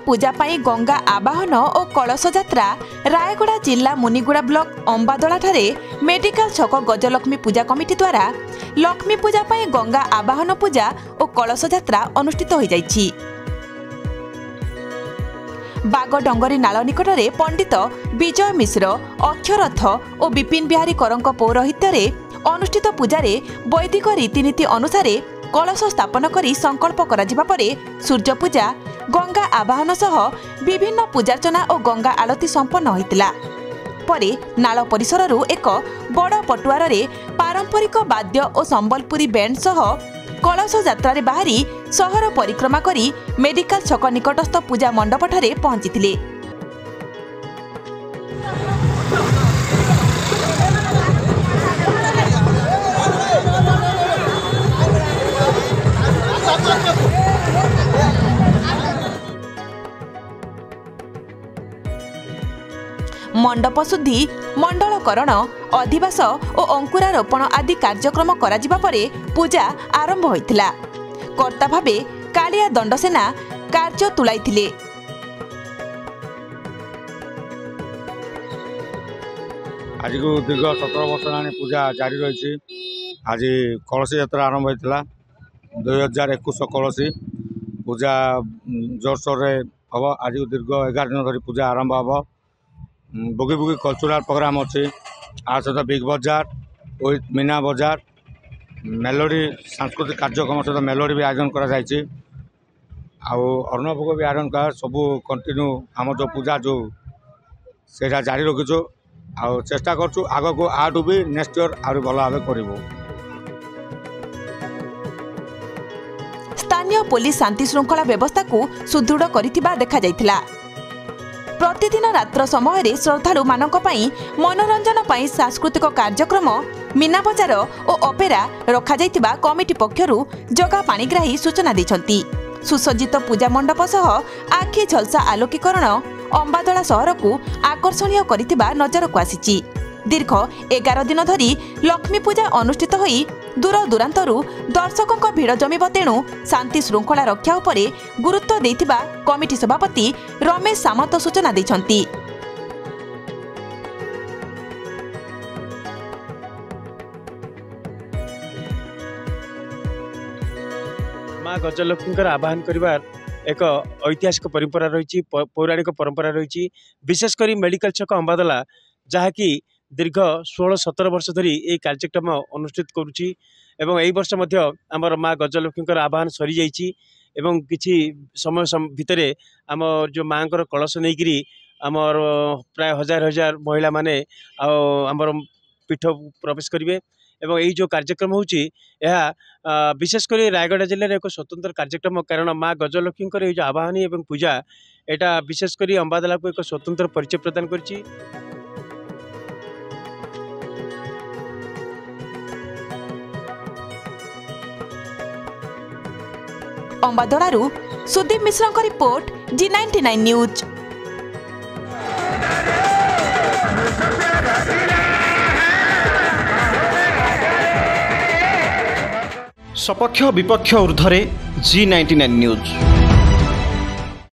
पूजा पाई गंगा आवाहन और कलश यात्रा रायगड़ा जिला मुनिगुड़ा ब्लॉक अंबादोला ठारे मेडिकल छक गजलक्ष्मी पूजा कमिटी द्वारा लक्ष्मी पूजा पाई गंगा आवाहन पूजा और कलश यात्रा अनुष्ठित हो जाइछि। बागडंगरी नाल निकटरे पंडित विजय मिश्र अक्षरथ और विपिन बिहारी करंक पौरोहित्य अनुष्ठित पूजारे वैदिक रीतिनीति अनुसार कलश स्थापन करी संकल्प करा परे सूर्य पूजा गंगा आवाहन सह विभिन्न पूजार्चना और गंगा आलती संपन्न होइतिला। परे नाल परिसररू एक बड़ पटुआर रे पारंपरिक वाद्य और संबलपुरी बैंड सह कलश यात्रा रे बाहरी शहर परिक्रमा करी मेडिकल छक निकटस्थ पूजा मंडप ठारे पहुंचीथिले। मंडप शुद्धि मंडलकरण अधिवास और अंकुरारोपण आदि कार्यक्रम कराजिबा परे पूजा आरंभ होइतिला। कर्ता भावे कालिया दंडसेना कार्य तुलाइथिले। आज को दीर्घ 17 वर्ष हेलानी पूजा जारी रही। आज कलश यात्रा आरंभ होइतिला 2021 कलशी पूजा जोरसोर हम। आज दीर्घ 11 दिन धरी पूजा आरंभ हम। बुगी बुगी कल्चरल प्रोग्राम अच्छी आ सहित बिग बजार विथ मीना बजार मेलोडी सांस्कृतिक कार्यक्रम सहित मेलोडी भी आयोजन करा जायछि। अन्नभोग भी आयोजन कर सबू कंटिन्यू आम जो पूजा जो सेटा जारी रखीचु। चेष्टा करछु आग को आठू भी नेक्स्ट ईयर आहुरी भल भाव करिवो। स्थानीय पुलिस शांति श्रृंखला व्यवस्था को सुदृढ़ करिथिबा देखा जायथिला। प्रतिदिन रात्र समय श्रद्धालु मानक पई मनोरंजन पई सांस्कृतिक कार्यक्रम मीना बजार और अपेरा रखा जायतिबा कमिटी पक्षरु जगा पाणिग्राही सूचना दैछंती। सुसज्जित पूजा मंडप सह आखि झलसा आलोकीकरण अंबादोला सहर को आकर्षणीय करितिबा नजर को आसीची। दीर्घ 11 दिन धरी लक्ष्मी पूजा अनुष्ठित होई दूर दूरांतरू दर्शकों भिड़ जमिब। तेणु शांति श्रृंखला रक्षा उपरे गुरुत्व देथिबा कमिटी सभापति रमेश सामंत सूचना दैछंती। माँ गजलक्ष्मी आवाहन करिवार एक ऐतिहासिक परंपरा रही। पौराणिक परंपरा रही। विशेषकर मेडिकल छक अंबादोला जहाँकि दीर्घ 16-17 वर्ष धरी ये कार्यक्रम अनुष्ठित करुच्ची। एवं यही वर्ष आमर माँ गजलक्ष्मी आवाहन सरी जाइए। एवं किछि समय भितर आम जो माँ कलश नहीं आमर प्राय 1000 महिला माने आमर पीठ प्रवेश करेंगे। एवं यही जो कार्यक्रम होची विशेषकर रायगड़ा जिले एक स्वतंत्र कार्यक्रम। कारण माँ गजलक्ष्मी जो आवाहन एवं पूजा एटा विशेषकर अंबादोला को एक स्वतंत्र परिचय प्रदान करछि। अंबादोलारू सुदीप मिश्र का रिपोर्ट G99 न्यूज। सपक्ष विपक्ष ऊर्ध्वे G99 न्यूज।